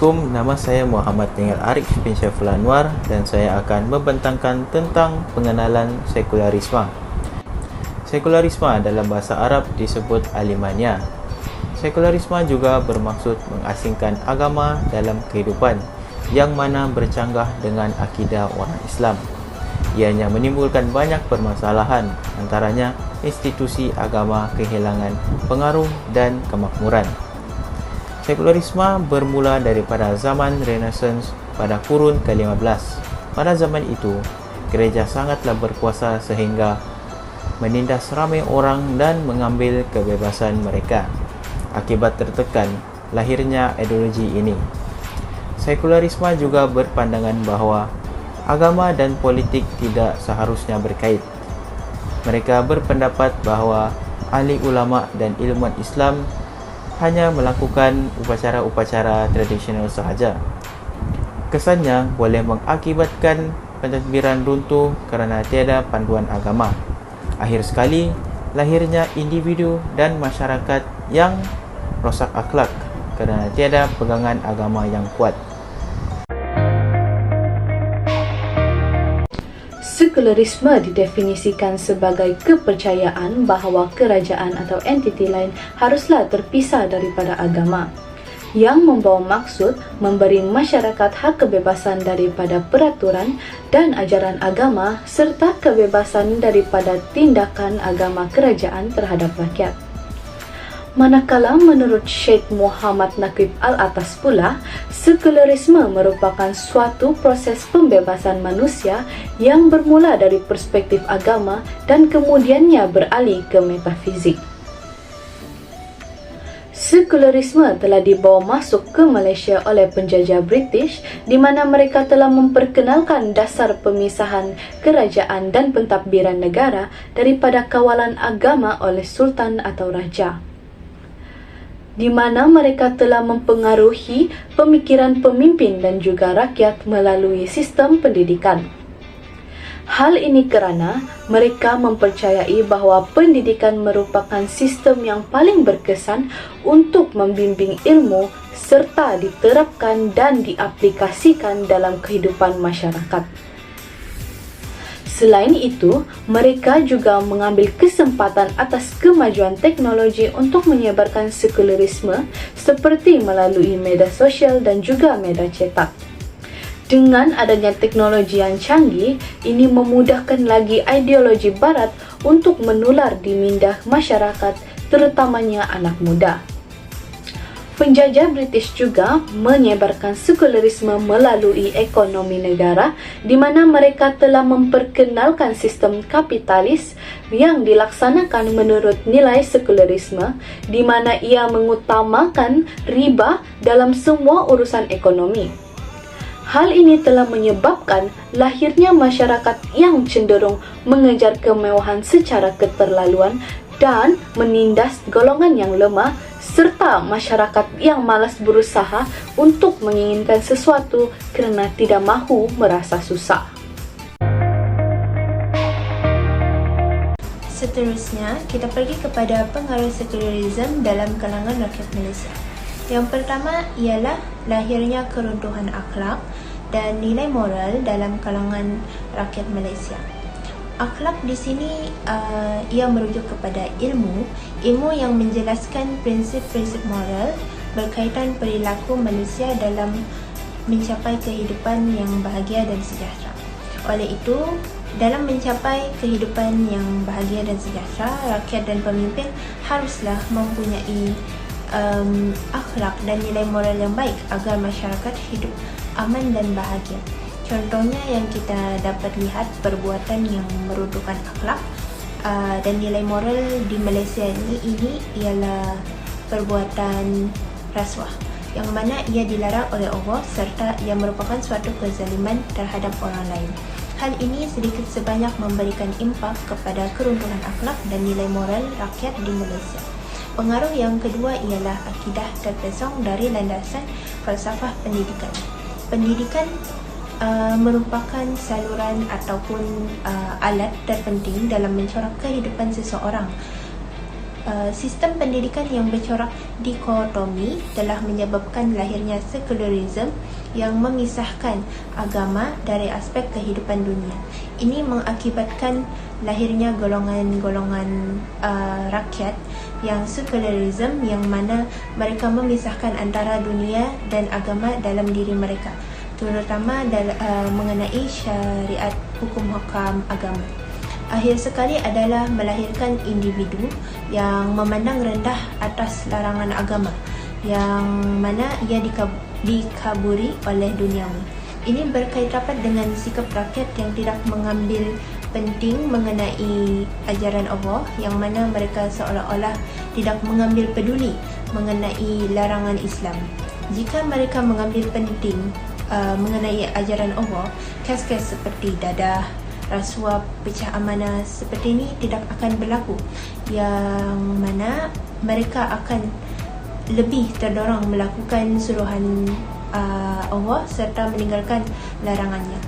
Assalamualaikum, nama saya Muhammad Ningrat Arif bin Syaiful Anwar dan saya akan membentangkan tentang pengenalan sekularisme. Sekularisme dalam bahasa Arab disebut Alimania. Sekularisme juga bermaksud mengasingkan agama dalam kehidupan yang mana bercanggah dengan akidah orang Islam. Ianya menimbulkan banyak permasalahan, antaranya institusi agama kehilangan pengaruh dan kemakmuran. Sekularisme bermula daripada zaman Renaissance pada kurun ke-15. Pada zaman itu, gereja sangatlah berkuasa sehingga menindas ramai orang dan mengambil kebebasan mereka. Akibat tertekan, lahirnya ideologi ini. Sekularisme juga berpandangan bahawa agama dan politik tidak seharusnya berkait. Mereka berpendapat bahawa ahli ulama dan ilmuwan Islam hanya melakukan upacara-upacara tradisional sahaja. Kesannya boleh mengakibatkan pentadbiran runtuh kerana tiada panduan agama. Akhir sekali, lahirnya individu dan masyarakat yang rosak akhlak kerana tiada pegangan agama yang kuat. Sekularisme didefinisikan sebagai kepercayaan bahawa kerajaan atau entiti lain haruslah terpisah daripada agama, yang membawa maksud memberi masyarakat hak kebebasan daripada peraturan dan ajaran agama serta kebebasan daripada tindakan agama kerajaan terhadap rakyat. Manakala menurut Syekh Muhammad Naqib Al-Atas pula, sekularisme merupakan suatu proses pembebasan manusia yang bermula dari perspektif agama dan kemudiannya beralih ke metafizik. Sekularisme telah dibawa masuk ke Malaysia oleh penjajah British di mana mereka telah memperkenalkan dasar pemisahan kerajaan dan pentadbiran negara daripada kawalan agama oleh sultan atau raja, di mana mereka telah mempengaruhi pemikiran pemimpin dan juga rakyat melalui sistem pendidikan. Hal ini kerana mereka mempercayai bahawa pendidikan merupakan sistem yang paling berkesan untuk membimbing ilmu serta diterapkan dan diaplikasikan dalam kehidupan masyarakat. Selain itu, mereka juga mengambil kesempatan atas kemajuan teknologi untuk menyebarkan sekularisme seperti melalui media sosial dan juga media cetak. Dengan adanya teknologi yang canggih, ini memudahkan lagi ideologi barat untuk menular di minda masyarakat, terutamanya anak muda. Penjajah British juga menyebarkan sekularisme melalui ekonomi negara di mana mereka telah memperkenalkan sistem kapitalis yang dilaksanakan menurut nilai sekularisme di mana ia mengutamakan riba dalam semua urusan ekonomi. Hal ini telah menyebabkan lahirnya masyarakat yang cenderung mengejar kemewahan secara keterlaluan dan menindas golongan yang lemah serta masyarakat yang malas berusaha untuk menginginkan sesuatu kerana tidak mahu merasa susah. Seterusnya, kita pergi kepada pengaruh sekularisme dalam kalangan rakyat Malaysia. Yang pertama ialah lahirnya keruntuhan akhlak dan nilai moral dalam kalangan rakyat Malaysia. Akhlak di sini ia merujuk kepada ilmu yang menjelaskan prinsip-prinsip moral berkaitan perilaku manusia dalam mencapai kehidupan yang bahagia dan sejahtera. Oleh itu, dalam mencapai kehidupan yang bahagia dan sejahtera, rakyat dan pemimpin haruslah mempunyai akhlak dan nilai moral yang baik agar masyarakat hidup aman dan bahagia. Contohnya yang kita dapat lihat perbuatan yang meruntuhkan akhlak dan nilai moral di Malaysia ini ialah perbuatan rasuah yang mana ia dilarang oleh Allah serta ia merupakan suatu kezaliman terhadap orang lain. Hal ini sedikit sebanyak memberikan impak kepada keruntuhan akhlak dan nilai moral rakyat di Malaysia. Pengaruh yang kedua ialah akidah terpesong dari landasan falsafah pendidikan. Pendidikan merupakan saluran ataupun alat terpenting dalam mencorak kehidupan seseorang. sistem pendidikan yang bercorak dikotomi telah menyebabkan lahirnya sekularisme yang memisahkan agama dari aspek kehidupan dunia. Ini mengakibatkan lahirnya golongan-golongan rakyat yang sekularisme, yang mana mereka memisahkan antara dunia dan agama dalam diri mereka, terutama mengenai syariat hukum hakam agama. Akhir sekali adalah melahirkan individu yang memandang rendah atas larangan agama, yang mana ia dikaburi oleh duniawi. Ini berkait rapat dengan sikap rakyat yang tidak mengambil penting mengenai ajaran Allah, yang mana mereka seolah-olah tidak mengambil peduli mengenai larangan Islam. Jika mereka mengambil penting mengenai ajaran Allah, kes-kes seperti dadah, rasuah, pecah amanah seperti ini tidak akan berlaku, yang mana mereka akan lebih terdorong melakukan suruhan Allah serta meninggalkan larangannya.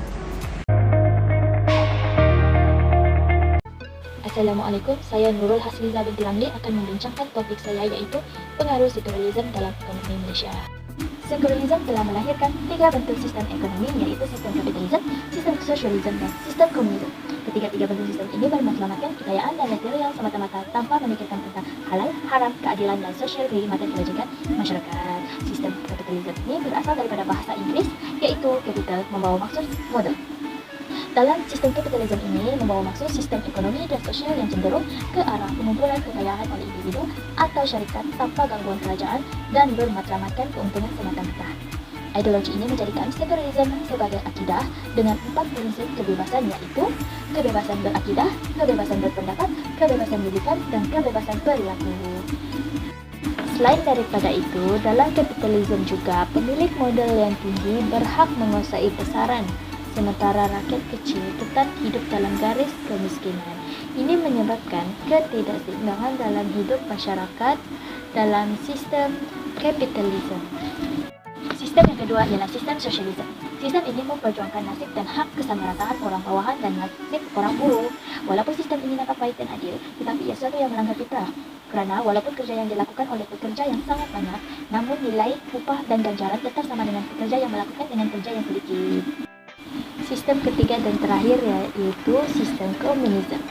Assalamualaikum, saya Nurul Hasliza binti Ramli akan membincangkan topik saya, yaitu pengaruh sekularisme dalam ekonomi Malaysia. Sekularisme telah melahirkan 3 bentuk sistem ekonomi, yaitu sistem kapitalisme, sistem sosialisme, dan sistem komunisme. Ketiga-tiga bentuk sistem ini bermaslamatkan kekayaan dan material semata-mata tanpa memikirkan tentang halal, haram, keadilan, dan sosial kekhidmatan kebajikan masyarakat. Sistem kapitalisme ini berasal daripada bahasa Inggeris, yaitu capital membawa maksud modal. Dalam sistem kapitalisme ini membawa maksud sistem ekonomi dan sosial yang cenderung ke arah pengumpulan kekayaan oleh individu atau syarikat tanpa gangguan kerajaan dan bermatlamatkan keuntungan semata-mata. Ideologi ini menjadikan sekularisme sebagai akidah dengan 4 prinsip kebebasan, yaitu kebebasan berakidah, kebebasan berpendapat, kebebasan pendidikan, dan kebebasan perilaku. Selain daripada itu, dalam kapitalisme juga pemilik modal yang tinggi berhak menguasai besaran, sementara rakyat kecil tetap hidup dalam garis kemiskinan. Ini menyebabkan ketidakseimbangan dalam hidup masyarakat dalam sistem kapitalisme. Sistem yang kedua ialah sistem sosialisme. Sistem ini memperjuangkan nasib dan hak kesamarataan orang bawahan dan nasib orang buruh. Walaupun sistem ini nampak baik dan adil, tetapi ia sesuatu yang melanggar fitrah. Kerana walaupun kerja yang dilakukan oleh pekerja yang sangat banyak, namun nilai upah dan ganjaran tetap sama dengan pekerja yang melakukan dengan kerja yang sedikit. Sistem ketiga dan terakhir yaitu sistem komunisme,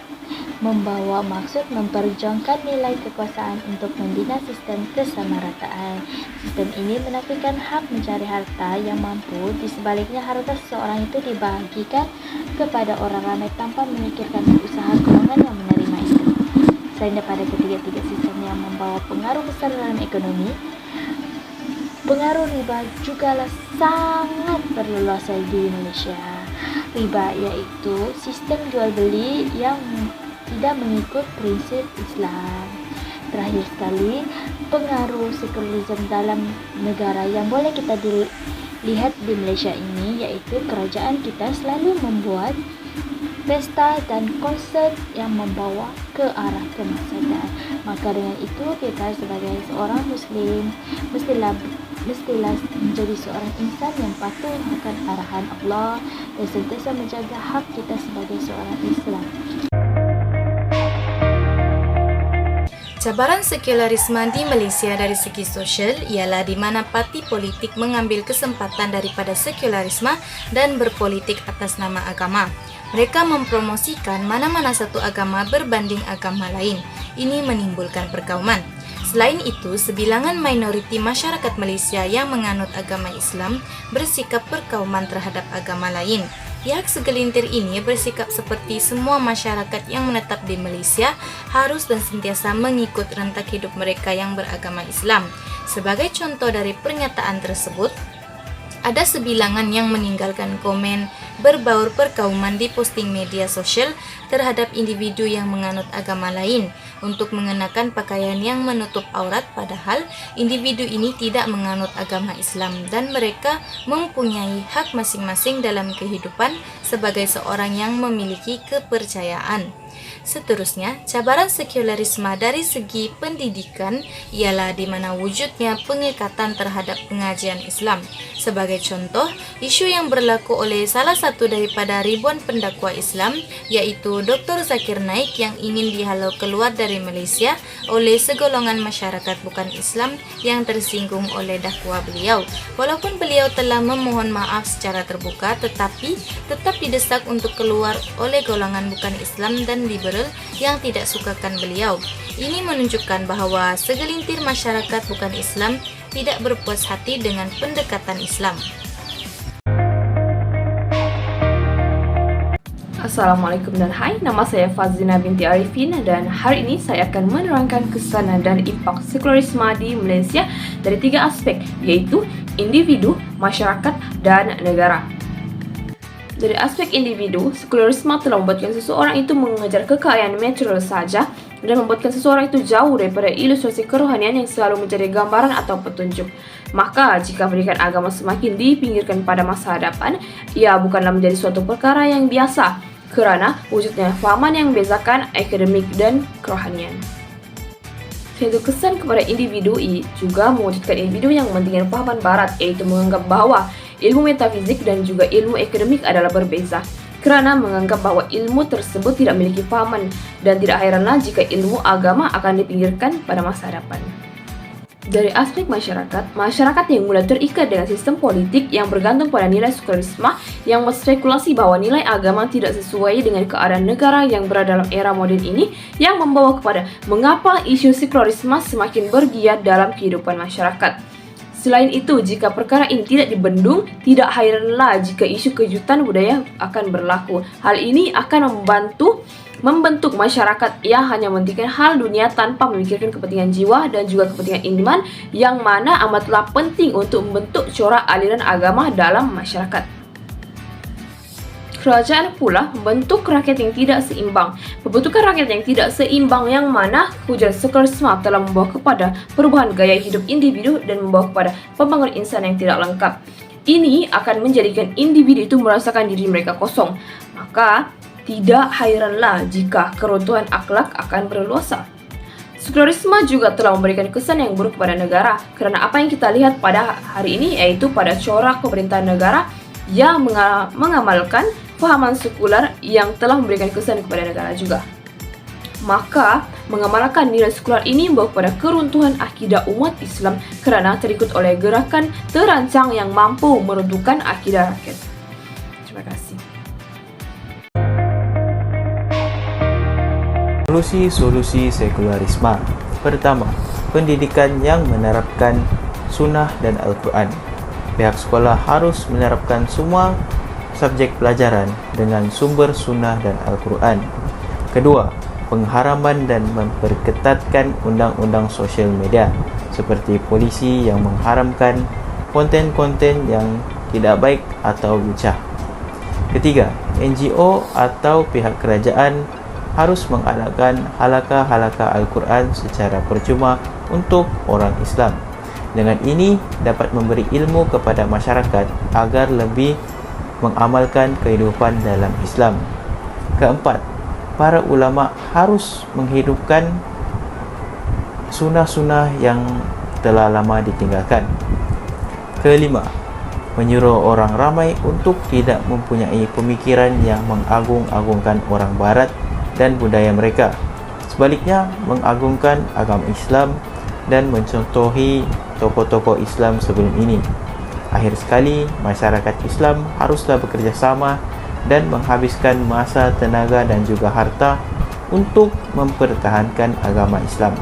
membawa maksud memperjuangkan nilai kekuasaan untuk membina sistem kesamarataan. Sistem ini menafikan hak mencari harta yang mampu, di sebaliknya harta seseorang itu dibagikan kepada orang ramai tanpa memikirkan usaha golongan yang menerima itu. Selain daripada ketiga-tiga sistem yang membawa pengaruh besar dalam ekonomi, pengaruh riba jugalah sangat berluasan di Malaysia. Riba yaitu sistem jual beli yang tidak mengikut prinsip Islam. Terakhir sekali, pengaruh sekularisme dalam negara yang boleh kita lihat di Malaysia ini, yaitu kerajaan kita selalu membuat pesta dan konsert yang membawa ke arah kemaksiatan. Maka dengan itu, kita sebagai seorang Muslim mestilah menjadi seorang insan yang patuh akan arahan Allah dan sentiasa menjaga hak kita sebagai seorang Islam. Cabaran sekularisme di Malaysia dari segi sosial ialah di mana parti politik mengambil kesempatan daripada sekularisme dan berpolitik atas nama agama. Mereka mempromosikan mana-mana satu agama berbanding agama lain. Ini menimbulkan perkauman. Selain itu, sebilangan minoriti masyarakat Malaysia yang menganut agama Islam bersikap perkauman terhadap agama lain. Pihak segelintir ini bersikap seperti semua masyarakat yang menetap di Malaysia harus dan sentiasa mengikut rentak hidup mereka yang beragama Islam. Sebagai contoh dari pernyataan tersebut, ada sebilangan yang meninggalkan komen berbaur perkauman di posting media sosial terhadap individu yang menganut agama lain untuk mengenakan pakaian yang menutup aurat, padahal individu ini tidak menganut agama Islam dan mereka mempunyai hak masing-masing dalam kehidupan sebagai seorang yang memiliki kepercayaan. Seterusnya, cabaran sekularisme dari segi pendidikan ialah di mana wujudnya pengekatan terhadap pengajian Islam. Sebagai contoh, isu yang berlaku oleh salah satu daripada ribuan pendakwa Islam, yaitu Dr. Zakir Naik yang ingin dihalau keluar dari Malaysia oleh segolongan masyarakat bukan Islam yang tersinggung oleh dakwah beliau. Walaupun beliau telah memohon maaf secara terbuka, tetapi tetap didesak untuk keluar oleh golongan bukan Islam dan liberal yang tidak sukakan beliau. Ini menunjukkan bahawa segelintir masyarakat bukan Islam tidak berpuas hati dengan pendekatan Islam. Assalamualaikum dan hai, nama saya Fazlina binti Arifin dan hari ini saya akan menerangkan kesan dan impak sekularisme di Malaysia dari 3 aspek, yaitu individu, masyarakat, dan negara. Dari aspek individu, sekularisme telah membuatkan seseorang itu mengejar kekayaan material saja dan membuatkan seseorang itu jauh daripada ilustrasi kerohanian yang selalu menjadi gambaran atau petunjuk. Maka, jika pendidikan agama semakin dipinggirkan pada masa hadapan, ia bukanlah menjadi suatu perkara yang biasa kerana wujudnya fahaman yang membezakan akademik dan kerohanian. Satu kesan kepada individu juga mewujudkan individu yang mementingkan fahaman barat, iaitu menganggap bahawa ilmu metafizik dan juga ilmu akademik adalah berbeza, kerana menganggap bahawa ilmu tersebut tidak memiliki fahaman dan tidak heranlah jika ilmu agama akan dipinggirkan pada masa hadapan. Dari aspek masyarakat yang mulai terikat dengan sistem politik yang bergantung pada nilai sekularisme yang berspekulasi bahawa nilai agama tidak sesuai dengan keadaan negara yang berada dalam era moden ini, yang membawa kepada mengapa isu sekularisme semakin bergiat dalam kehidupan masyarakat. Selain itu, jika perkara ini tidak dibendung, tidak heranlah jika isu kejutan budaya akan berlaku. Hal ini akan membentuk masyarakat yang hanya mementingkan hal dunia tanpa memikirkan kepentingan jiwa dan juga kepentingan iman, yang mana amatlah penting untuk membentuk corak aliran agama dalam masyarakat. Kerajaan pula membentuk rakyat yang tidak seimbang. Pembentukan rakyat yang tidak seimbang yang mana hujan sekularisme telah membawa kepada perubahan gaya hidup individu dan membawa kepada pembangunan insan yang tidak lengkap. Ini akan menjadikan individu itu merasakan diri mereka kosong. Maka, tidak hairanlah jika keruntuhan akhlak akan berleluasa. Sekularisme juga telah memberikan kesan yang buruk kepada negara, kerana apa yang kita lihat pada hari ini yaitu pada corak pemerintahan negara yang mengamalkan fahaman sekular yang telah memberikan kesan kepada negara juga. Maka, mengamalkan nilai sekular ini membawa kepada keruntuhan akidah umat Islam kerana terikut oleh gerakan terancang yang mampu meruntuhkan akidah rakyat. Terima kasih. Solusi sekularisme. Pertama, pendidikan yang menerapkan sunnah dan Al-Quran. Pihak sekolah harus menerapkan semua subjek pelajaran dengan sumber sunnah dan Al-Quran. Kedua, pengharaman dan memperketatkan undang-undang sosial media seperti polisi yang mengharamkan konten-konten yang tidak baik atau lucah. Ketiga, NGO atau pihak kerajaan harus mengadakan halaqah-halaqah Al-Quran secara percuma untuk orang Islam. Dengan ini dapat memberi ilmu kepada masyarakat agar lebih mengamalkan kehidupan dalam Islam. Keempat, para ulama harus menghidupkan sunnah-sunnah yang telah lama ditinggalkan. Kelima, menyuruh orang ramai untuk tidak mempunyai pemikiran yang mengagung-agungkan orang barat dan budaya mereka. Sebaliknya, mengagungkan agama Islam dan mencontohi tokoh-tokoh Islam sebelum ini. Akhir sekali, masyarakat Islam haruslah bekerjasama dan menghabiskan masa, tenaga dan juga harta untuk mempertahankan agama Islam.